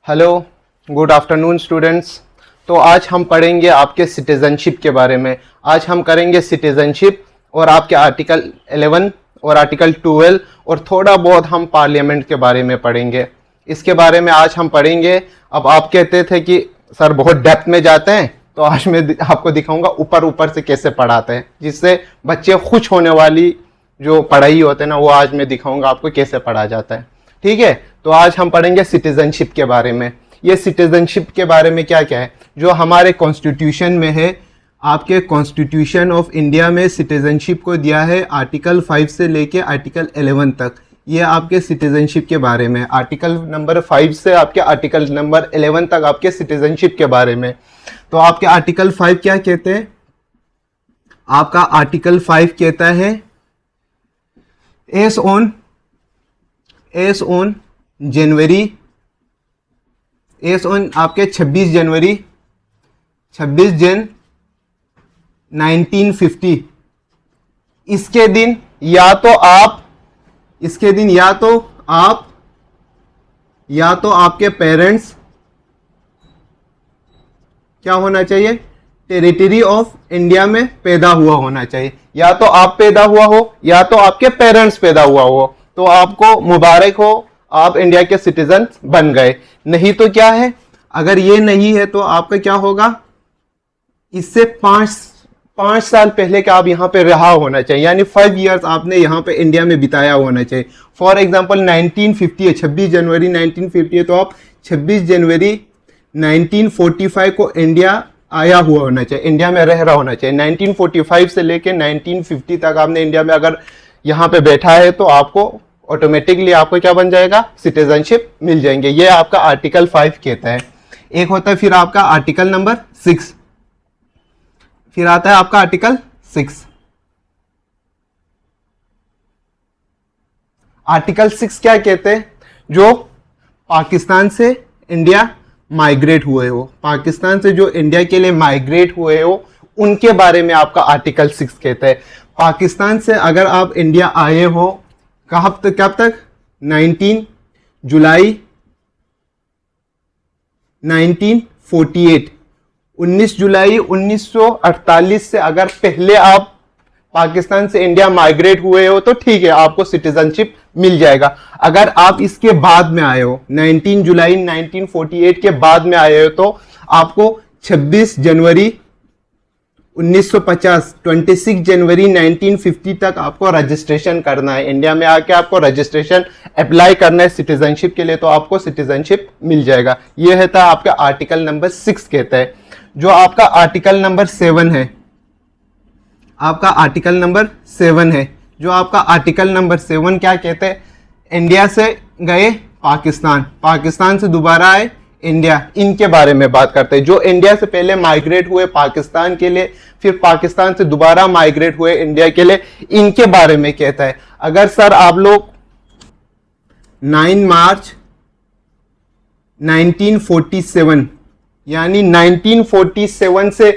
Hello, good afternoon students. तो आज हम पढ़ेंगे आपके सिटीजनशिप के बारे में। आज हम करेंगे सिटीजनशिप और आपके आर्टिकल 11 और आर्टिकल 12 और थोड़ा बहुत हम पार्लियामेंट के बारे में पढ़ेंगे। इसके बारे में आज हम पढ़ेंगे। अब आप कहते थे कि सर बहुत डेप्थ में जाते हैं, तो आज मैं आपको दिखाऊंगा ऊपर ऊपर से कैसे पढ़ाते हैं, जिससे बच्चे खुश होने वाली जो पढ़ाई होते हैं ना, वो आज मैं दिखाऊंगा आपको कैसे पढ़ा जाता है। ठीक है, तो आज हम पढ़ेंगे सिटीजनशिप के बारे में। ये सिटीजनशिप के बारे में क्या क्या है जो हमारे कॉन्स्टिट्यूशन में है। आपके कॉन्स्टिट्यूशन ऑफ इंडिया में सिटीजनशिप को दिया है आर्टिकल 5 से लेके आर्टिकल 11 तक। ये आपके सिटीजनशिप के बारे में, आर्टिकल नंबर 5 से आपके आर्टिकल नंबर 11 तक आपके सिटीजनशिप के बारे में। तो आपके आर्टिकल 5 क्या कहते हैं? आपका आर्टिकल 5 कहता है S on January, S on आपके 26 जनवरी 26 जन 1950, इसके दिन या तो आपके पेरेंट्स क्या होना चाहिए? टेरिटरी ऑफ इंडिया में पैदा हुआ होना चाहिए। या तो आप पैदा हुआ हो या तो आपके पेरेंट्स पैदा हुआ हो, तो आपको मुबारक हो, आप इंडिया के सिटीजन बन गए। नहीं तो क्या है, अगर ये नहीं है तो आपका क्या होगा? इससे पांच साल पहले का आप यहाँ पे रहा होना चाहिए, यानी 5 इयर्स आपने यहाँ पे इंडिया में बिताया होना चाहिए। फॉर एग्जांपल 1950 है, 26 जनवरी 1950 है, तो आप 26 जनवरी 1945 को इंडिया आया हुआ होना चाहिए, इंडिया में रह रहा होना चाहिए। 1945 से लेके 1950 तक आपने इंडिया में अगर यहाँ पे बैठा है तो आपको ऑटोमेटिकली आपको क्या बन जाएगा? सिटीजनशिप मिल जाएंगे। ये आपका आर्टिकल 5 कहता है। एक होता है फिर आपका आर्टिकल नंबर 6, फिर आता है आपका आर्टिकल 6। आर्टिकल 6 क्या कहते हैं? जो पाकिस्तान से इंडिया माइग्रेट हुए हो, पाकिस्तान से जो इंडिया के लिए माइग्रेट हुए हो, उनके बारे में आपका आर्टिकल 6 कहता है। पाकिस्तान से अगर आप इंडिया आए हो कब तक? 19 जुलाई 1948, 19 जुलाई 1948 से अगर पहले आप पाकिस्तान से इंडिया माइग्रेट हुए हो तो ठीक है, आपको सिटीजनशिप मिल जाएगा। अगर आप इसके बाद में आए हो, 19 जुलाई 1948 के बाद में आए हो, तो आपको 26 जनवरी 1950, 26 जनवरी 1950 तक आपको रजिस्ट्रेशन करना है। इंडिया में आके आपको रजिस्ट्रेशन अप्लाई करना है सिटीजनशिप के लिए, तो आपको सिटीजनशिप मिल जाएगा। यह है था आपका आर्टिकल नंबर 6 कहता है। जो आपका आर्टिकल नंबर 7 है, आपका आर्टिकल नंबर 7 है, जो आपका आर्टिकल नंबर 7 क्या कहते हैं? इंडिया से गए पाकिस्तान, पाकिस्तान से दोबारा आए इंडिया, इनके बारे में बात करते हैं। जो इंडिया से पहले माइग्रेट हुए पाकिस्तान के लिए, फिर पाकिस्तान से दोबारा माइग्रेट हुए इंडिया के लिए, इनके बारे में कहता है। अगर सर आप लोग 9 मार्च 1947 यानी 1947 से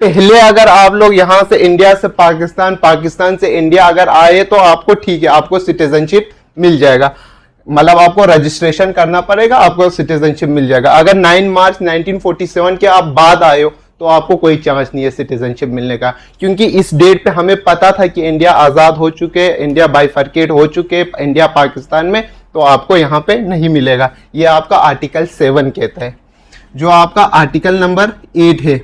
पहले अगर आप लोग यहां से इंडिया से पाकिस्तान, पाकिस्तान से इंडिया अगर आए तो आपको ठीक है, आपको सिटीजनशिप मिल जाएगा। मतलब आपको रजिस्ट्रेशन करना पड़ेगा, आपको सिटीजनशिप मिल जाएगा। अगर 9 मार्च 1947 के आप बाद आए हो तो आपको कोई चांस नहीं है सिटीजनशिप मिलने का, क्योंकि इस डेट पे हमें पता था कि इंडिया आज़ाद हो चुके, इंडिया बाइफर्केट हो चुके, इंडिया पाकिस्तान में, तो आपको यहाँ पे नहीं मिलेगा। ये आपका आर्टिकल 7 कहता है। जो आपका आर्टिकल नंबर 8 है,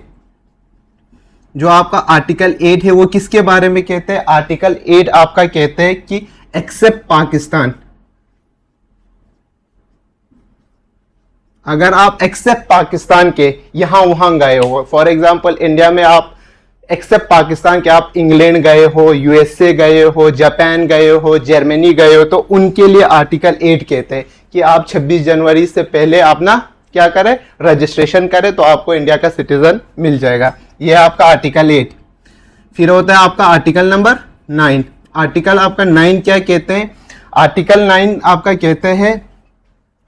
जो आपका आर्टिकल 8 है, वो किसके बारे में कहते हैं? आर्टिकल 8 आपका कहते हैं कि एक्सेप्ट पाकिस्तान, अगर आप एक्सेप्ट पाकिस्तान के यहां वहां गए हो, फॉर एग्जांपल इंडिया में आप एक्सेप्ट पाकिस्तान के आप इंग्लैंड गए हो, यूएसए गए हो, जापान गए हो, जर्मनी गए हो, तो उनके लिए आर्टिकल 8 कहते हैं कि आप 26 जनवरी से पहले अपना क्या करें? रजिस्ट्रेशन करें, तो आपको इंडिया का सिटीजन मिल जाएगा। यह आपका आर्टिकल 8। फिर होता है आपका आर्टिकल नंबर 9। आर्टिकल आपका 9 क्या कहते हैं? आर्टिकल 9 आपका कहते हैं,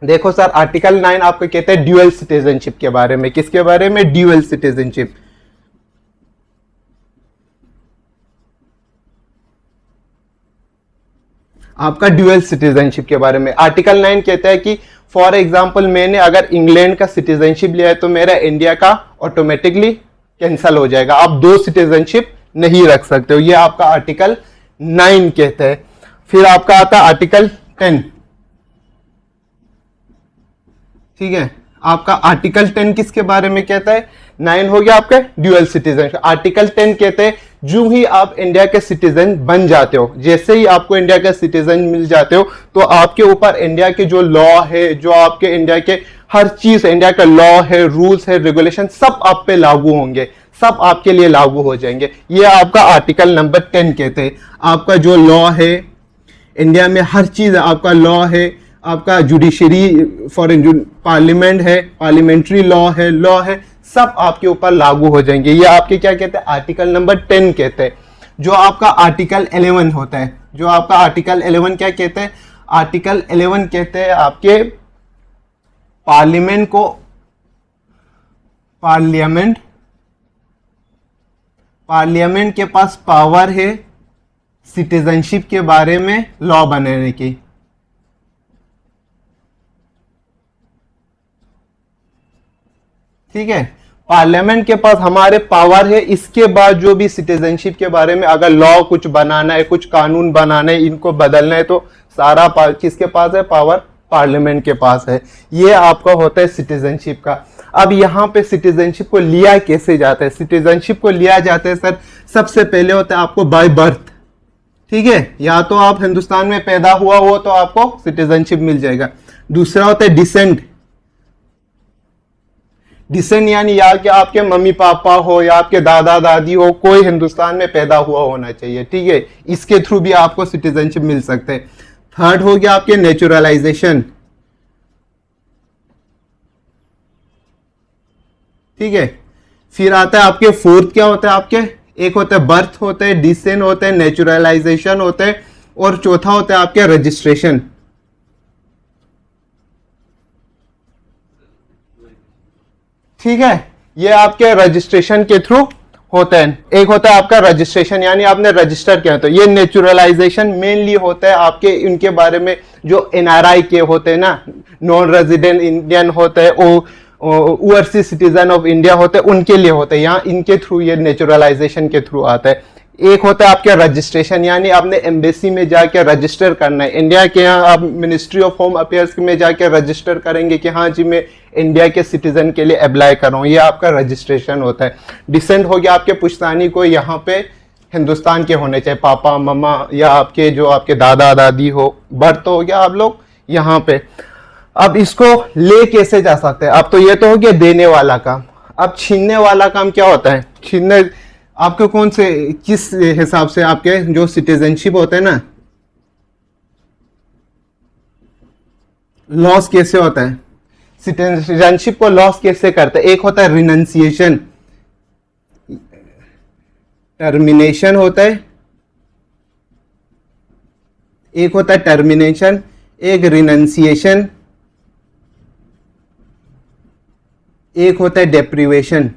देखो सर, आर्टिकल 9 आपको कहते हैं ड्यूअल सिटीजनशिप के बारे में। किसके बारे में? Dual citizenship. आपका ड्यूअल सिटीजनशिप के बारे में। आर्टिकल 9 कहता है कि फॉर एग्जाम्पल मैंने अगर इंग्लैंड का सिटीजनशिप लिया है तो मेरा इंडिया का ऑटोमेटिकली कैंसल हो जाएगा। आप दो सिटीजनशिप नहीं रख सकते हो, ये आपका आर्टिकल 9 कहते हैं। फिर आपका आता है आर्टिकल 10। ठीक है, आपका आर्टिकल 10 किसके बारे में कहता है? 9 हो गया आपका ड्यूअल सिटीजन। आर्टिकल 10 कहते हैं जो ही आप इंडिया के सिटीजन बन जाते हो, जैसे ही आपको इंडिया के सिटीजन मिल जाते हो तो आपके ऊपर इंडिया के जो लॉ है, जो आपके इंडिया के हर चीज, इंडिया का लॉ है, रूल्स है, रेगुलेशन, सब आप पे लागू होंगे, सब आपके लिए लागू हो जाएंगे। ये आपका आर्टिकल नंबर 10 कहते हैं। आपका जो लॉ है इंडिया में, हर चीज आपका लॉ है, आपका जुडिशरी फॉरेन पार्लियामेंट है, पार्लियामेंट्री लॉ है, सब आपके ऊपर लागू हो जाएंगे। ये आपके क्या कहते हैं? आर्टिकल नंबर 10 कहते हैं। जो आपका आर्टिकल 11 होता है, जो आपका आर्टिकल 11 क्या कहते हैं? आर्टिकल 11 कहते हैं आपके पार्लियामेंट को, पार्लियामेंट के पास पावर है सिटीजनशिप के बारे में लॉ बनाने की। ठीक है, पार्लियामेंट के पास हमारे पावर है। इसके बाद जो भी सिटीजनशिप के बारे में अगर लॉ कुछ बनाना है, कुछ कानून बनाना है, इनको बदलना है, तो सारा किसके पास है? पावर पार्लियामेंट के पास है। ये आपका होता है सिटीजनशिप का। अब यहाँ पे सिटीजनशिप को लिया कैसे जाता है? सिटीजनशिप को लिया जाता है सर, सबसे पहले होता है आपको बाय बर्थ। ठीक है, या तो आप हिंदुस्तान में पैदा हुआ हो तो आपको सिटीजनशिप मिल जाएगा। दूसरा होता है डिसेंट। डिसेंट यानी या कि आपके मम्मी पापा हो या आपके दादा दादी हो, कोई हिंदुस्तान में पैदा हुआ होना चाहिए। ठीक है, इसके थ्रू भी आपको सिटीजनशिप मिल सकते हैं। थर्ड हो गया आपके नेचुरलाइजेशन। ठीक है, फिर आता है आपके फोर्थ क्या होता है? आपके एक होता है बर्थ होता है, डिसेंट होता है, नेचुरलाइजेशन होता है, और चौथा होता है आपके रजिस्ट्रेशन। ठीक है, ये आपके रजिस्ट्रेशन के थ्रू होता है। एक होता है आपका रजिस्ट्रेशन यानी आपने रजिस्टर किया, तो ये नेचुरलाइजेशन मेनली होता है आपके इनके बारे में जो एनआरआई के होते हैं ना, नॉन रेजिडेंट इंडियन होते हैं, ओवरसीज सिटीजन ऑफ इंडिया होते हैं, उनके लिए होते हैं। यहाँ इनके थ्रू ये नेचुरलाइजेशन के थ्रू आता है। एक होता है आपके रजिस्ट्रेशन यानी आपने एम्बेसी में जाके रजिस्टर करना है। इंडिया के यहाँ आप मिनिस्ट्री ऑफ होम अफेयर्स में जाके रजिस्टर करेंगे कि हाँ जी मैं इंडिया के सिटीजन के लिए अप्लाई कर रहा हूँ, ये आपका रजिस्ट्रेशन होता है। डिसेंट हो गया आपके पुश्तैनी को यहाँ पे हिंदुस्तान के होने चाहिए, पापा मम्मा या आपके जो आपके दादा दादी हो। बर्थ हो गया आप लोग यहाँ पे। अब इसको ले कैसे जा सकते हैं? अब तो ये तो हो गया देने वाला काम। अब छीनने वाला काम क्या होता है? छीनने आपके कौन से किस हिसाब से आपके जो सिटीजनशिप होते हैं ना, लॉस कैसे होता है? सिटीजनशिप को लॉस कैसे करते हैं? एक होता है रिनंसिएशन, टर्मिनेशन होता है, एक होता है टर्मिनेशन, एक रिनंसिएशन, एक होता है डेप्रिवेशन।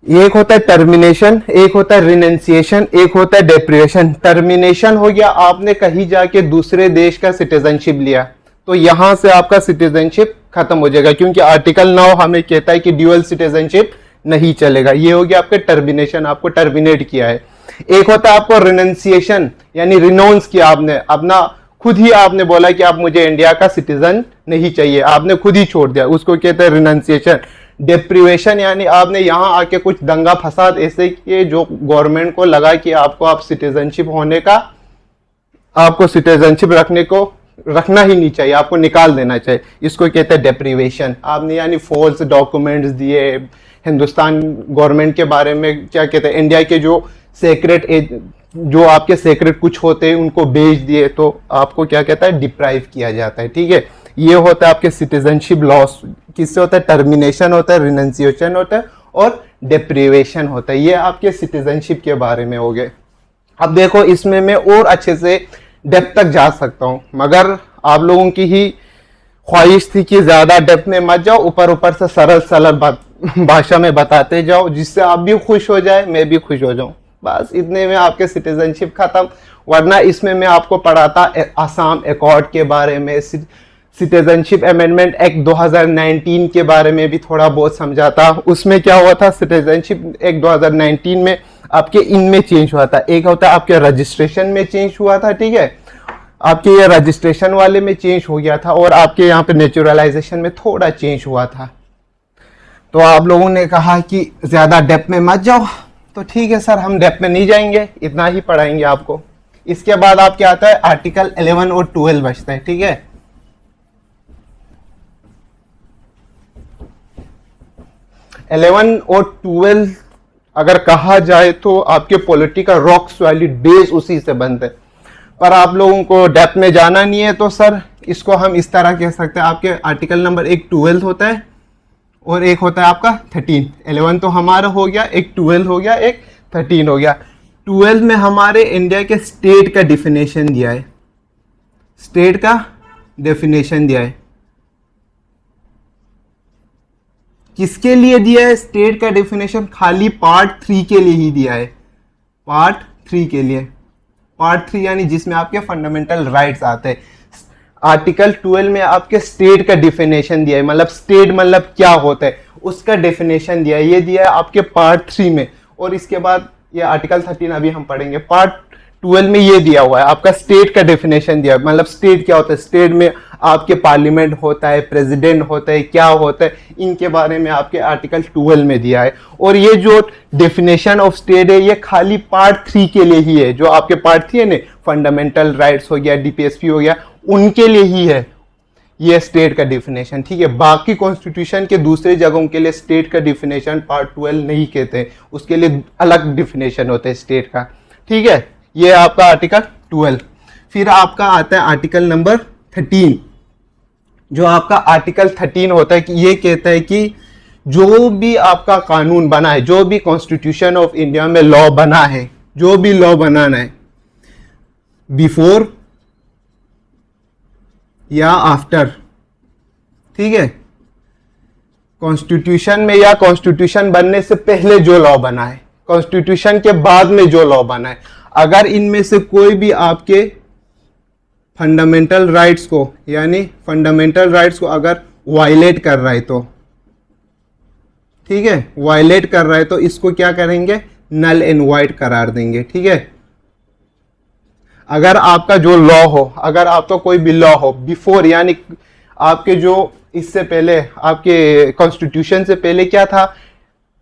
एक होता है टर्मिनेशन, एक होता है रिनंसिएशन, एक होता है डेप्रिवेशन। टर्मिनेशन हो गया आपने कहीं जाके दूसरे देश का सिटीजनशिप लिया, तो यहां से आपका सिटीजनशिप खत्म हो जाएगा, क्योंकि आर्टिकल 9 हमें कहता है कि ड्यूअल सिटीजनशिप नहीं चलेगा। ये हो गया आपके टर्मिनेशन, आपको टर्मिनेट किया है। एक होता है आपको रिनंसिएशन यानी रिनाउंस किया आपने, अपना खुद ही आपने बोला कि आप मुझे इंडिया का सिटीजन नहीं चाहिए, आपने खुद ही छोड़ दिया, उसको कहते हैं रिनंसिएशन। डेप्रिवेशन यानी आपने यहाँ आके कुछ दंगा फसाद ऐसे किए जो गवर्नमेंट को लगा कि आपको आप सिटीजनशिप होने का, आपको सिटीजनशिप रखना ही नहीं चाहिए, आपको निकाल देना चाहिए, इसको कहते हैं डेप्रिवेशन। आपने यानी फॉल्स डॉक्यूमेंट्स दिए हिंदुस्तान गवर्नमेंट के बारे में, क्या कहते हैं इंडिया के जो सेक्रेट, जो आपके सेक्रेट कुछ होते हैं उनको बेच दिए, तो आपको क्या कहता है डिप्राइव किया जाता है। ठीक है, ये होता है आपके सिटीजनशिप लॉस। किससे होता है? टर्मिनेशन होता है, रिनंसिएशन होता है और डेप्रिवेशन होता है। ये आपके सिटीजनशिप के बारे में हो गए। अब देखो इसमें मैं और अच्छे से डेप्थ तक जा सकता हूँ, मगर आप लोगों की ही ख्वाहिश थी कि ज्यादा डेप्थ में मत जाओ, ऊपर ऊपर से सरल भाषा में बताते जाओ, जिससे आप भी खुश हो जाए, मैं भी खुश हो जाऊं। बस इतने में आपके सिटीजनशिप खत्म। वरना इसमें मैं आपको पढ़ाता आसाम अकॉर्ड के बारे में, सिटीजनशिप अमेंडमेंट एक्ट 2019 के बारे में भी थोड़ा बहुत समझाता। उसमें क्या हुआ था, सिटीजनशिप एक्ट 2019 में आपके इनमें चेंज हुआ था। एक होता है आपके रजिस्ट्रेशन में चेंज हुआ था, ठीक है, आपके ये रजिस्ट्रेशन वाले में चेंज हो गया था, और आपके यहाँ पे नेचुरलाइजेशन में थोड़ा चेंज हुआ था। तो आप लोगों ने कहा कि ज़्यादा डेप्थ में मत जाओ, तो ठीक है सर, हम डेप्थ में नहीं जाएंगे, इतना ही पढ़ाएंगे आपको। इसके बाद आपके आता है आर्टिकल 11 और 12 बचता है, ठीक है। इलेवन और 12 अगर कहा जाए तो आपके पॉलिटिकल रॉक सॉलिड बेस उसी से बनते हैं, पर आप लोगों को डेप्थ में जाना नहीं है, तो सर इसको हम इस तरह कह सकते हैं, आपके आर्टिकल नंबर एक 12 होता है और एक होता है आपका 13। 11 तो हमारा हो गया, एक 12 हो गया, एक 13 हो गया। 12 में हमारे इंडिया के स्टेट का डिफिनेशन दिया है, स्टेट का डेफिनेशन दिया है। किसके लिए दिया है स्टेट का डेफिनेशन? खाली पार्ट 3 के लिए ही दिया है, पार्ट 3 के लिए। पार्ट 3 यानी जिसमें आपके फंडामेंटल राइट्स आते हैं। आर्टिकल 12 में आपके स्टेट का डेफिनेशन दिया है, मतलब स्टेट मतलब क्या होता है उसका डेफिनेशन दिया है, ये दिया है आपके पार्ट 3 में। और इसके बाद ये आर्टिकल 13 अभी हम पढ़ेंगे। पार्ट 12 में ये दिया हुआ है आपका स्टेट का डेफिनेशन दिया है, मतलब स्टेट क्या होता है, स्टेट में आपके पार्लियामेंट होता है, प्रेसिडेंट होता है, क्या होता है, इनके बारे में आपके आर्टिकल 12 में दिया है। और ये जो डेफिनेशन ऑफ स्टेट है ये खाली पार्ट 3 के लिए ही है, जो आपके पार्ट 3 है ना, फंडामेंटल राइट्स हो गया, डीपीएसपी हो गया, उनके लिए ही है ये स्टेट का डिफिनेशन, ठीक है। बाकी कॉन्स्टिट्यूशन के दूसरे जगहों के लिए स्टेट का डिफिनेशन पार्ट 12 नहीं कहते, उसके लिए अलग डिफिनेशन होता है स्टेट का, ठीक है। ये आपका आर्टिकल 12। फिर आपका आता है आर्टिकल नंबर 13। जो आपका आर्टिकल 13 होता है कि ये कहता है कि जो भी आपका कानून बना है, जो भी कॉन्स्टिट्यूशन ऑफ इंडिया में लॉ बना है, जो भी लॉ बनाना है, बिफोर या आफ्टर, ठीक है, कॉन्स्टिट्यूशन में या कॉन्स्टिट्यूशन बनने से पहले जो लॉ बना है, कॉन्स्टिट्यूशन के बाद में जो लॉ बना है, अगर इनमें से कोई भी आपके फंडामेंटल राइट्स को, यानी फंडामेंटल राइट्स को अगर वायलेट कर रहा है तो, ठीक है, वायलेट कर रहा है तो इसको क्या करेंगे, नल एंड वाइड करार देंगे, ठीक है। अगर आपका जो लॉ हो, अगर आपका कोई भी लॉ हो बिफोर, यानी आपके जो इससे पहले आपके कॉन्स्टिट्यूशन से पहले क्या था,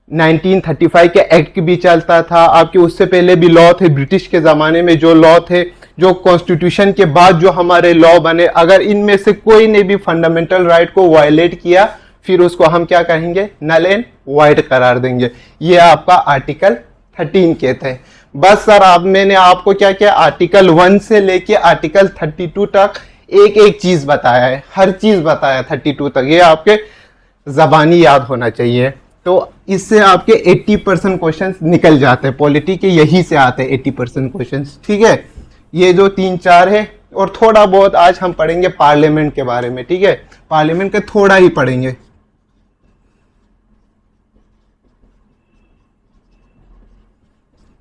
1935 के एक्ट भी चलता था, आपके उससे पहले भी लॉ थे, ब्रिटिश के ज़माने में जो लॉ थे, जो कॉन्स्टिट्यूशन के बाद जो हमारे लॉ बने, अगर इनमें से कोई ने भी फंडामेंटल राइट को वायलेट किया, फिर उसको हम क्या कहेंगे, नल एंड वाइड करार देंगे। ये आपका आर्टिकल 13 कहते हैं। बस सर अब मैंने आपको क्या किया, आर्टिकल 1 से लेके आर्टिकल 32 तक एक एक चीज बताया है, हर चीज बताया 32 तक, ये आपके जबानी याद होना चाहिए। तो इससे आपके 80% क्वेश्चंस निकल जाते हैं, पॉलिटी के यही से आते हैं 80% क्वेश्चंस, ठीक है। ये जो 3-4 है, और थोड़ा बहुत आज हम पढ़ेंगे पार्लियामेंट के बारे में, ठीक है, पार्लियामेंट के थोड़ा ही पढ़ेंगे।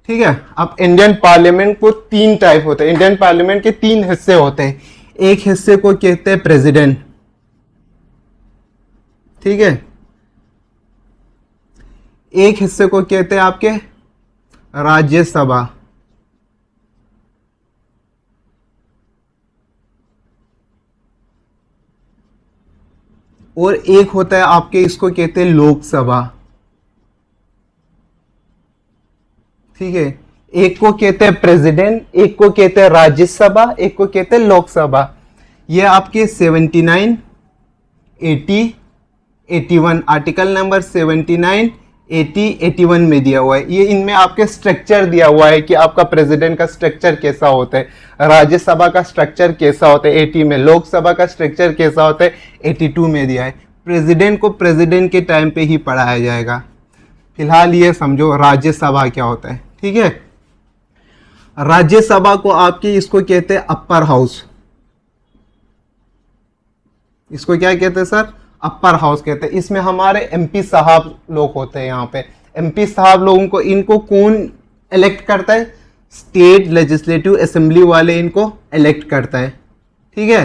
ठीक है। अब इंडियन पार्लियामेंट को 3 टाइप होते हैं, इंडियन पार्लियामेंट के 3 हिस्से होते हैं। एक हिस्से को कहते हैं प्रेसिडेंट, ठीक है, एक हिस्से को कहते हैं आपके राज्यसभा, और एक होता है आपके, इसको कहते हैं लोकसभा, ठीक है। एक को कहते हैं प्रेसिडेंट, एक को कहते हैं राज्यसभा, एक को कहते हैं लोकसभा। ये आपके 79, 80, 81, आर्टिकल नंबर 79, 80, 81 में दिया हुआ है। ये इनमें आपके स्ट्रक्चर दिया हुआ है कि आपका प्रेसिडेंट का स्ट्रक्चर कैसा होता है, राज्यसभा का स्ट्रक्चर कैसा होता है 80 में, लोकसभा का स्ट्रक्चर कैसा होता है 82 में दिया है। प्रेसिडेंट को प्रेसिडेंट के टाइम पे ही पढ़ाया जाएगा। फिलहाल ये समझो राज्यसभा क्या होता है, ठीक है। राज्यसभा को आपके इसको कहते हैं अपर हाउस, इसको क्या कहते हैं सर, अपर हाउस कहते हैं। इसमें हमारे एमपी साहब लोग होते हैं, यहाँ पे एमपी साहब लोगों को, इनको कौन इलेक्ट करता है, स्टेट लेजिस्लेटिव असेंबली वाले इनको इलेक्ट करता है, ठीक है।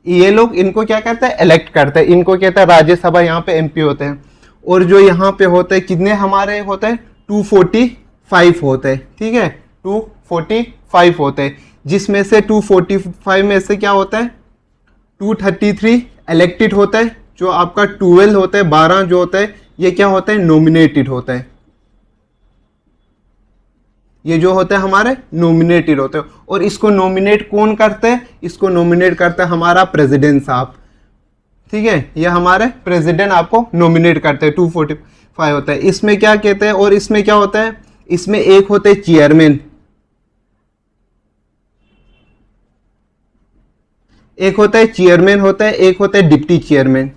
ये लोग इनको क्या कहते हैं, इलेक्ट करते हैं, इनको कहते हैं राज्यसभा, यहाँ पे एमपी होते हैं। और जो यहाँ पे होते हैं कितने हमारे होते हैं, 245 होते हैं, ठीक है, 245 होते हैं, जिसमें से 245 में से क्या होता है, 233 इलेक्टेड होता है, जो आपका 12 होता है, 12 जो होता है ये क्या होता है, नॉमिनेटेड होता है। ये जो होते हैं हमारे नॉमिनेटेड होते हैं। और इसको नॉमिनेट कौन करते हैं, इसको नॉमिनेट करता है हमारा प्रेसिडेंट साहब, ठीक है। ये हमारे प्रेसिडेंट आपको नॉमिनेट करते हैं, 245 होता है। इसमें क्या कहते हैं, और इसमें क्या होता है, इसमें एक होते हैं चेयरमैन, एक होता है चेयरमैन होता है, एक होता है डिप्टी चेयरमैन।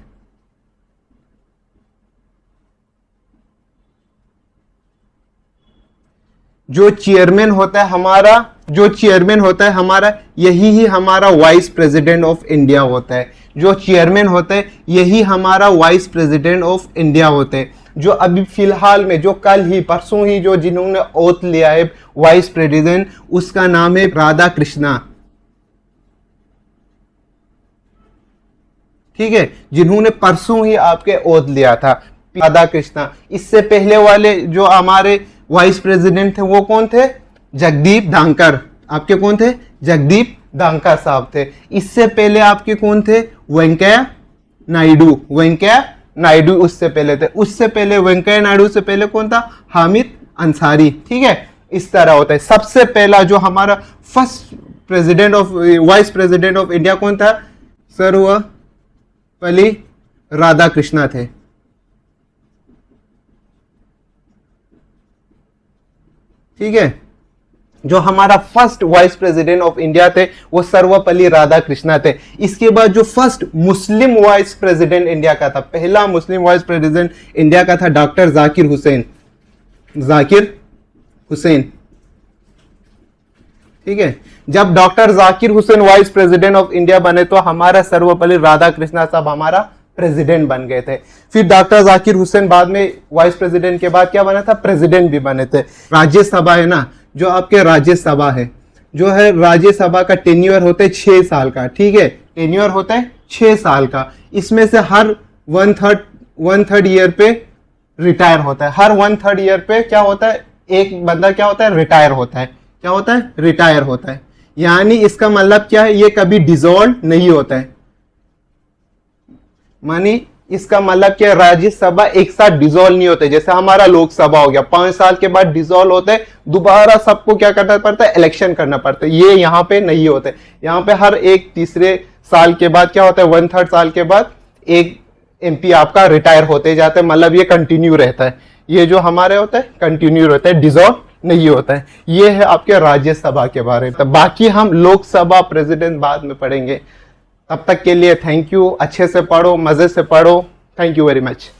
जो चेयरमैन होता है हमारा, जो चेयरमैन होता है हमारा, यही ही हमारा वाइस प्रेसिडेंट ऑफ इंडिया होता है। जो चेयरमैन होता है यही हमारा वाइस प्रेसिडेंट ऑफ इंडिया होते हैं। जो अभी फिलहाल में, जो कल ही परसों ही जो जिन्होंने ओथ लिया है वाइस प्रेसिडेंट, उसका नाम है राधा कृष्णा, ठीक है, जिन्होंने परसों ही आपके ओथ लिया था, राधा कृष्णा। इससे पहले वाले जो हमारे वाइस प्रेसिडेंट थे वो कौन थे, जगदीप धांकर, आपके कौन थे, जगदीप धांकर साहब थे। इससे पहले आपके कौन थे, वेंकैया नायडू, वेंकैया नायडू उससे पहले थे। उससे पहले वेंकैया नायडू से पहले कौन था, हामिद अंसारी, ठीक है। इस तरह होता है। सबसे पहला जो हमारा first president of, vice president of India कौन था, सर्वपल्ली राधाकृष्णा थे, ठीक है। जो हमारा first vice president of India थे वो सर्वपल्ली राधाकृष्णा थे। इसके बाद जो first Muslim vice president India का था, पहला मुस्लिम वाइस प्रेसिडेंट इंडिया का था डॉक्टर जाकिर हुसैन, जाकिर हुसैन, ठीक है। जब doctor Zakir Hussain vice president of India बने तो हमारा सर्वपल्ली राधाकृष्णा साहब हमारा प्रेसिडेंट बन गए थे। फिर डॉक्टर जाकिर हुसैन बाद में वाइस प्रेसिडेंट के बाद क्या बना था, प्रेसिडेंट भी बने थे। राज्यसभा है ना, जो आपके राज्यसभा है, जो है राज्यसभा का टेन्योर होता है 6 साल का, ठीक है, टेन्योर होता है 6 साल का। इसमें से हर वन थर्ड ईयर पे रिटायर होता है। हर 1/3 ईयर पे क्या होता है, एक बंदा क्या होता है, रिटायर होता है। क्या होता है, रिटायर होता है। यानी इसका मतलब क्या है, ये कभी डिसॉल्व नहीं होता है। मानी इसका मतलब क्या, राज्यसभा एक साथ डिसॉल्व नहीं होते। जैसे हमारा लोकसभा हो गया, 5 साल के बाद डिसॉल्व होते हैं, दोबारा सबको क्या करना पड़ता है, इलेक्शन करना पड़ता है। ये यहाँ पे नहीं होते। यहाँ पे हर एक तीसरे साल के बाद क्या होता है, 1/3 साल के बाद एक एमपी आपका रिटायर होते जाते हैं। मतलब ये कंटिन्यू रहता है। ये जो हमारे होता है कंटिन्यू रहता है, डिसॉल्व नहीं होता है। ये है आपके राज्यसभा के बारे में। बाकी हम लोकसभा प्रेसिडेंट बाद में पढ़ेंगे। तब तक के लिए थैंक यू। अच्छे से पढ़ो, मजे से पढ़ो। Thank you very much.